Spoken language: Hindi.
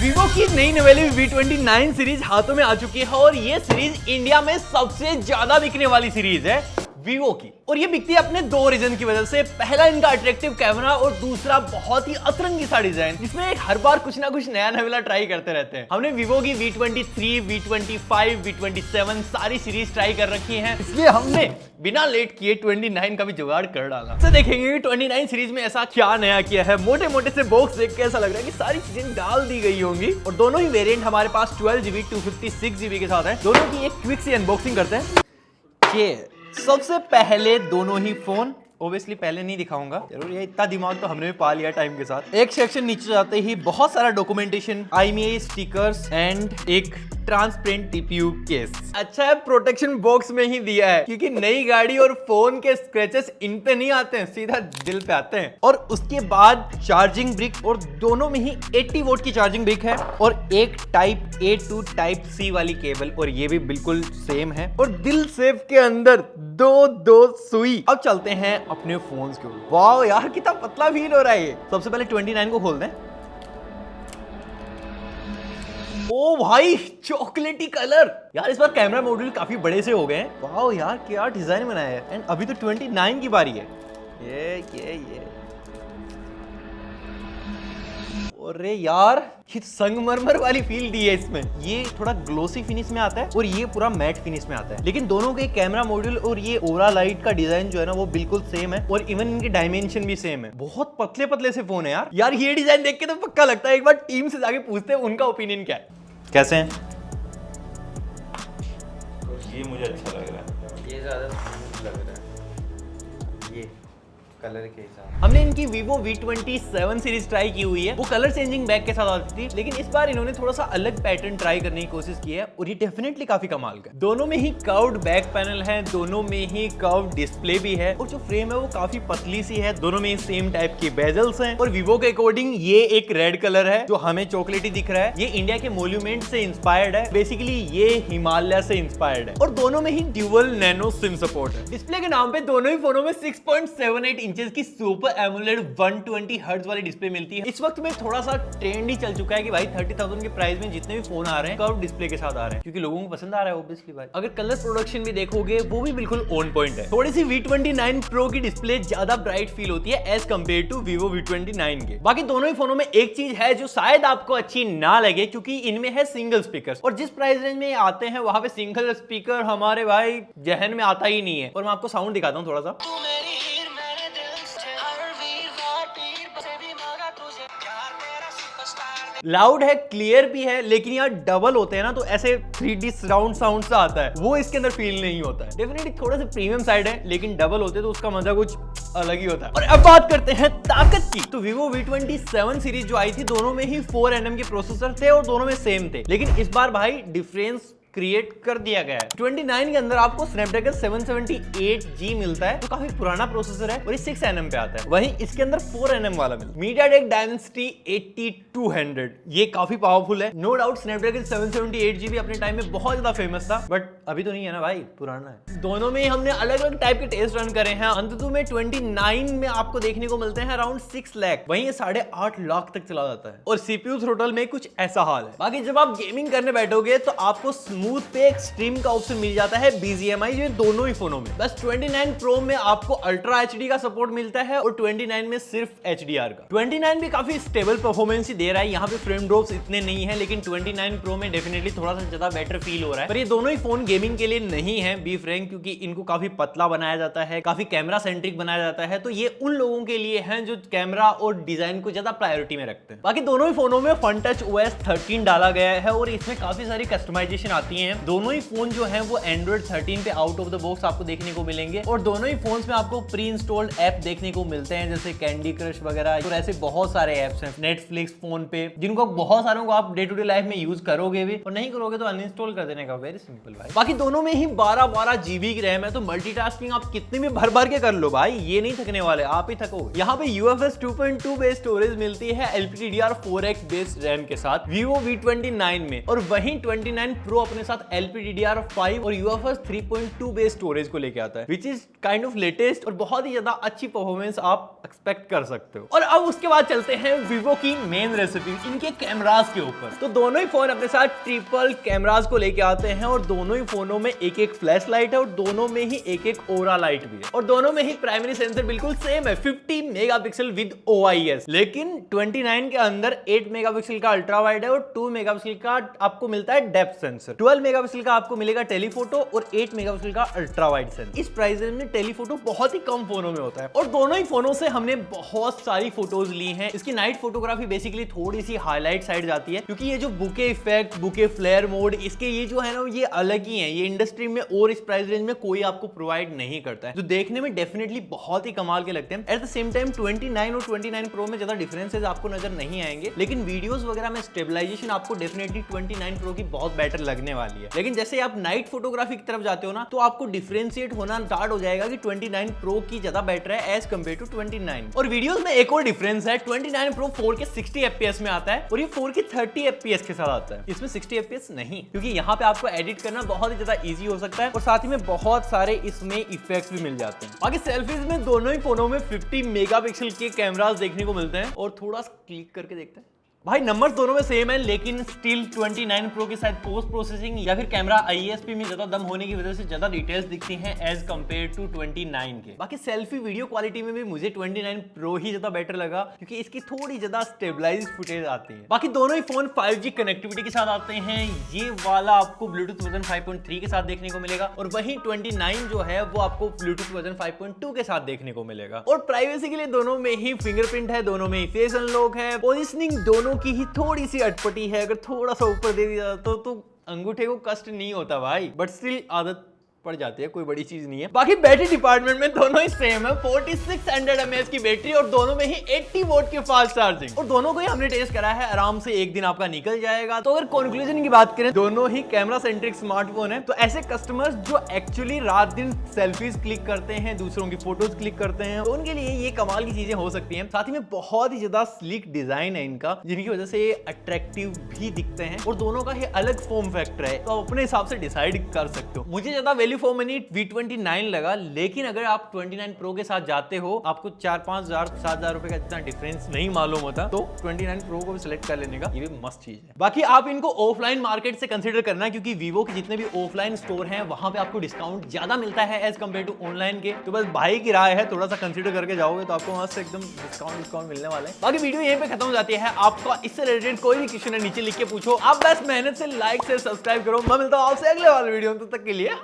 वीवो की नई नवेली V29 सीरीज हाथों में आ चुकी है और ये सीरीज इंडिया में सबसे ज्यादा बिकने वाली सीरीज है वीवो की। और ये बिकती है अपने दो रीजन की वजह से। पहला इनका अट्रैक्टिव कैमरा और दूसरा बहुत ही अतरंगी सा डिजाइन, जिसमें हर बार कुछ ना कुछ नया नवेला ट्राई करते रहते हैं। हमने वीवो की V23, V25, V27 सारी सीरीज ट्राई कर रखी हैं, इसलिए हमने बिना लेट किए 29 का भी जुगाड़ कर डाला। तो देखेंगे कि 29 सीरीज में ऐसा क्या नया किया है। मोटे मोटे से बॉक्स देख के ऐसा लग रहा है कि सारी चीजें डाल दी गई होंगी। और दोनों ही वेरिएंट हमारे पास 12GB 256GB के साथ है। दोनों की एक क्विक सी अनबॉक्सिंग करते हैं। ये सबसे पहले दोनों ही फोन ओब्वियसली पहले नहीं दिखाऊंगा, जरूर ये इतना दिमाग तो हमने भी पा लिया टाइम के साथ। एक सेक्शन नीचे जाते ही बहुत सारा डॉक्यूमेंटेशन, IMEI स्टिकर्स एंड एक ट्रांसपेरेंट TPU केस। अच्छा है प्रोटेक्शन बॉक्स में ही दिया है, क्योंकि नई गाड़ी और फोन के स्क्रैचेस इन पे नहीं आते हैं, सीधा दिल पे आते हैं। और उसके बाद चार्जिंग ब्रिक, और दोनों में ही 80 वोल्ट की चार्जिंग ब्रिक है और एक type A to type C वाली केबल, और ये भी बिल्कुल सेम है। और दिल सेफ के अंदर दो सुई। अब चलते हैं अपने फोन्स के ऊपर। वाओ यार कितना पतला फील हो रहा है ये। सबसे पहले 29 को खोल दें। ओ भाई चॉकलेटी कलर यार, इस बार कैमरा मॉड्यूल काफी बड़े से हो गए हैं। वाओ यार क्या डिजाइन बनाया है। एंड अभी तो 29 की बारी है। ये अरे यार ये संगमरमर वाली फील दी है इसमें। ये थोड़ा ग्लोसी फिनिश में आता है और ये पूरा मैट फिनिश में आता है, लेकिन दोनों के कैमरा मॉड्यूल और ये ओरा लाइट का डिजाइन जो है ना वो बिल्कुल सेम है, और इवन इनके डायमेंशन भी सेम है। बहुत पतले पतले से फोन है यार। यार ये डिजाइन देख के तो पक्का लगता है एक बार टीम से जाके पूछते हैं उनका ओपिनियन क्या है। कैसे हैं? ये मुझे अच्छा लग रहा है, ये ज्यादा स्मूथ लग रहा है ये कलर के हिसाब। हमने इनकी Vivo V27 सीरीज ट्राई की हुई है, वो कलर चेंजिंग बैक के साथ आती थी, लेकिन इस बार इन्होंने थोड़ा सा अलग पैटर्न ट्राई करने की कोशिश की है और ये डेफिनेटली काफी कमाल का है। दोनों में ही कर्व्ड बैक पैनल है, दोनों में ही कर्व्ड डिस्प्ले भी है, और जो फ्रेम है वो काफी पतली सी है। दोनों में सेम टाइप की बेजल्स हैं, और Vivo के अकॉर्डिंग ये एक रेड कलर है जो हमें चॉकलेटी दिख रहा है। ये इंडिया के मोन्यूमेंट से इंस्पायर्ड है, बेसिकली ये हिमालय से इंस्पायर्ड है। और दोनों में ही ड्यूअल नैनो सिम सपोर्ट है। डिस्प्ले के नाम पे दोनों ही फोनों में 6.78 इंचेस की सुपर एमोलेड 120 हर्ट्ज वाली डिस्प्ले मिलती है। इस वक्त में थोड़ा सा ट्रेंड ही चल चुका है कि भाई 30,000 के प्राइस में जितने भी फोन आ रहे हैं कर्व डिस्प्ले के साथ आ रहे हैं, क्योंकि लोगों को पसंद आ रहा है ऑब्वियसली भाई। अगर कलर प्रोडक्शन भी देखोगे वो भी बिल्कुल ऑन पॉइंट है। थोड़ी सी V29 Pro की डिस्प्ले ज्यादा ब्राइट फील होती है as compare to Vivo V29 के। बाकी दोनों ही फोनों में एक चीज है जो शायद आपको अच्छी ना लगे, क्योंकि इनमें है सिंगल स्पीकर, और जिस प्राइस रेंज में आते हैं वहां पे सिंगल स्पीकर हमारे भाई जहन में आता ही नहीं है। और मैं आपको साउंड दिखाता हूँ थोड़ा सा। लाउड है, क्लियर भी है, लेकिन यार डबल होते हैं ना तो ऐसे 3D सराउंड साउंड सा आता है, वो इसके अंदर फील नहीं होता है। डेफिनेटली थोड़ा सा प्रीमियम साइड है, लेकिन डबल होते तो उसका मजा कुछ अलग ही होता है। और अब बात करते हैं ताकत की, तो Vivo V27 सीरीज जो आई थी दोनों में ही 4nm के प्रोसेसर थे और दोनों में सेम थे, लेकिन इस बार भाई डिफरेंस क्रिएट कर दिया गया है। 29 के अंदर आपको Snapdragon 778G मिलता है, जो काफी पुराना प्रोसेसर है और ये 6nm पे आता है। वहीं इसके अंदर 4nm वाला मिलता है, MediaTek Dimensity 8200। ये काफी पावरफुल है, नो डाउट। Snapdragon 778G भी अपने टाइम में बहुत ज्यादा फेमस था, बट अभी तो नहीं है ना भाई, पुराना है। दोनों में हमने अलग अलग टाइप के टेस्ट रन करे हैं। अंततः में 29 में आपको देखने को मिलते हैं अराउंड 6 लाख, वहीं ये 8.5 लाख तक चला जाता है। और CPU थ्रोटल में कुछ ऐसा हाल है। बाकी जब आप गेमिंग करने बैठोगे तो आपको स्मूथ पे एक्सट्रीम का ऑप्शन मिल जाता है, BGMI, जो दोनों ही फोनों में। बस 29 Pro में आपको अल्ट्रा HD का सपोर्ट मिलता है और 29 में सिर्फ HDR का। 29 भी काफी स्टेबल परफॉर्मेंस ही दे रहा है, यहाँ पे फ्रेम ड्रॉप्स इतने नहीं है, लेकिन 29 Pro में डेफिनेटली थोड़ा सा ज्यादा बेटर फील हो रहा है। पर ये दोनों ही फोन गेमिंग के लिए नहीं है, बी फ्रैंक, क्योंकि इनको काफी पतला बनाया जाता है, काफी कैमरा सेंट्रिक बनाया जाता है, तो ये उन लोगों के लिए है जो कैमरा और डिजाइन को ज्यादा प्रायोरिटी में रखते हैं। बाकी दोनों ही फोनों में FunTouch OS 13 डाला गया है और इसमें काफी सारी कस्टमाइजेशन आती है। दोनों ही फोन जो है वो Android 13 पे आउट ऑफ द बॉक्स आपको देखने को मिलेंगे, और दोनों ही फोन्स में आपको प्री इंस्टॉल्ड ऐप देखने को मिलते हैं, जैसे कैंडी क्रश वगैरह, और ऐसे बहुत सारे ऐप्स हैं। नेटफ्लिक्स फोन पे, जिनको बहुत सारों को आप डे टू डे लाइफ में यूज करोगे भी, और नहीं करोगे तो अनइंस्टॉल कर देने का, वेरी सिंपल भाई। बाकी दोनों में ही 12 GB की रैम है, तो मल्टीटास्किंग आप कितने भी भर भर के कर लो भाई, ये नहीं थकने वाले, आप ही थकोगे। यहाँ पे UFS 2.2 बेस्ड स्टोरेज मिलती है LPDDR4X बेस्ड रैम के साथ Vivo V29 में, और वहीं 29 Pro अपने साथ LPDDR5 और UFS 3.2 बेस स्टोरेज को लेके आता है, which is kind of latest और बहुत ही ज्यादा अच्छी परफॉर्मेंस आप एक्सपेक्ट कर सकते हो। और अब उसके बाद चलते हैं Vivo की मेन रेसिपी, इनके कैमरास के ऊपर। तो दोनों ही फोन अपने साथ ट्रिपल कैमरास को लेके आते हैं और दोनों ही फोनों में एक एक फ्लैश लाइट है और दोनों में ही एक एक ओरा लाइट भी है और दोनों में ही प्राइमरी सेंसर बिल्कुल सेम है 50 मेगापिक्सल विद OIS। लेकिन 29 के अंदर 8 मेगापिक्सल का अल्ट्रा वाइड है और 2 मेगापिक्सल का आपको मिलता है डेप्थ सेंसर, 12 मेगापिक्सल का आपको मिलेगा टेलीफोटो और 8 मेगापिक्सल का अल्ट्रा वाइड सेंसर। इस प्राइस रेंज में टेलीफोटो बहुत ही कम फोनों में होता है और दोनों ही फोनों से हमने बहुत सारी फोटोज ली हैं। इसकी नाइट फोटोग्राफी बेसिकली थोड़ी सी हाईलाइट साइड जाती है क्योंकि ये जो bokeh effect, bokeh flare mode, इसके ये जो है ना ये अलग ही है, ये इंडस्ट्री में और इस प्राइस रेंज में कोई आपको प्रोवाइड नहीं करता है, जो देखने में डेफिनेटली बहुत ही कमाल के लगते हैं। एट द सेम टाइम 29 और 29 प्रो में ज्यादा डिफरेंसेस आपको नजर नहीं आएंगे, लेकिन वीडियोस वगैरह में स्टेबलाइजेशन आपको डेफिनेटली 29 प्रो की बहुत बेटर लगने वाली है। लेकिन जैसे आप नाइट फोटोग्राफी की तरफ जाते हो ना तो आपको डिफरेंशिएट होना स्टार्ट हो जाएगा कि 29 प्रो की ज्यादा बेटर है एज कंपेयर टू 29। और वीडियोस में एक और डिफरेंस है, 29 प्रो 4K 60 FPS में आता है और ये 4K 30 FPS के साथ आता है। इसमें 60 FPS नहीं, क्योंकि यहाँ पे आपको एडिट करना बहुत ही ज्यादा इजी हो सकता है और साथ ही में बहुत सारे इसमें इफेक्ट्स भी मिल जाते हैं। बाकी सेल्फीज में दोनों ही फोनों में 50 मेगापिक्सल के कैमरास देखने को मिलते हैं और थोड़ा क्लिक करके देखते हैं भाई, नंबर्स दोनों में सेम है, लेकिन स्टिल 29 प्रो के साथ पोस्ट प्रोसेसिंग या फिर कैमरा ISP में ज्यादा दम होने की वजह से ज्यादा डिटेल्स दिखती हैं एज कंपेयर टू 29 के। बाकी सेल्फी वीडियो क्वालिटी में भी मुझे 29 प्रो ही ज्यादा बेटर लगा क्योंकि इसकी थोड़ी ज्यादा स्टेबलाइज्ड फुटेज आती है। बाकी दोनों ही फोन 5G कनेक्टिविटी के साथ आते हैं, ये वाला आपको ब्लूटूथ वर्जन 5.3 के साथ देखने को मिलेगा और वहीं 29 जो है वो आपको ब्लूटूथ वर्जन 5.2 के साथ देखने को मिलेगा। और प्राइवेसी के लिए दोनों में ही फिंगरप्रिंट है, दोनों में ही फेस अनलॉक है, पोजिशनिंग दोनों की ही थोड़ी सी अटपटी है, अगर थोड़ा सा ऊपर दे दिया तो अंगूठे को कष्ट नहीं होता भाई, बट स्टिल आदत पड़ जाती है, कोई बड़ी चीज नहीं है। बाकी बैटरी डिपार्टमेंट में दोनों ही सेम है, 4600 mAh की बैटरी और दोनों में ही 80 वोट की फास्ट चार्जिंग और दोनों को ही हमने टेस्ट करा है, आराम से एक दिन आपका निकल जाएगा। तो अगर कंक्लूजन की बात करें, दोनों ही कैमरा सेंट्रिक स्मार्टफोन है, तो ऐसे कस्टमर्स जो एक्चुअली रात दिन सेल्फीज क्लिक करते हैं, दूसरों की फोटोज क्लिक करते हैं, तो उनके लिए ये कमाल की चीजें हो सकती हैं। साथ ही में बहुत ही ज्यादा स्लीक डिजाइन है इनका, जिनकी वजह से अट्रैक्टिव भी दिखते हैं और दोनों का ही अलग फॉर्म फैक्टर है, तो आप अपने हिसाब से डिसाइड कर सकते हो। मुझे ज्यादा वैल्यू फॉर मनी V29 लगा, लेकिन अगर आप 29 प्रो के साथ जाते हो, आपको 4-5 हजार 7,000 रुपए का इतना डिफरेंस नहीं मालूम होता, तो 29 प्रो को भी सिलेक्ट कर लेने का ये भी मस्त चीज है। बाकी आप इनको ऑफलाइन मार्केट से कंसीडर करना, क्योंकि वीवो के जितने भी ऑफलाइन स्टोर हैं वहां पे आपको डिस्काउंट ज्यादा मिलता है एज कंपेयर टू ऑनलाइन के। तो बस भाई की राय है, थोड़ा सा कंसीडर करके जाओगे तो आपको वहां से एकदम डिस्काउंट मिलने वाला है। बाकी वीडियो यहीं पे खत्म हो जाती है। आपका इससे रिलेटेड कोई भी क्वेश्चन है नीचे लिख के पूछो, आप बस मेहनत से लाइक से सब्सक्राइब करो। मैं मिलता हूं आपसे अगले वाले वीडियो में, तब तक के लिए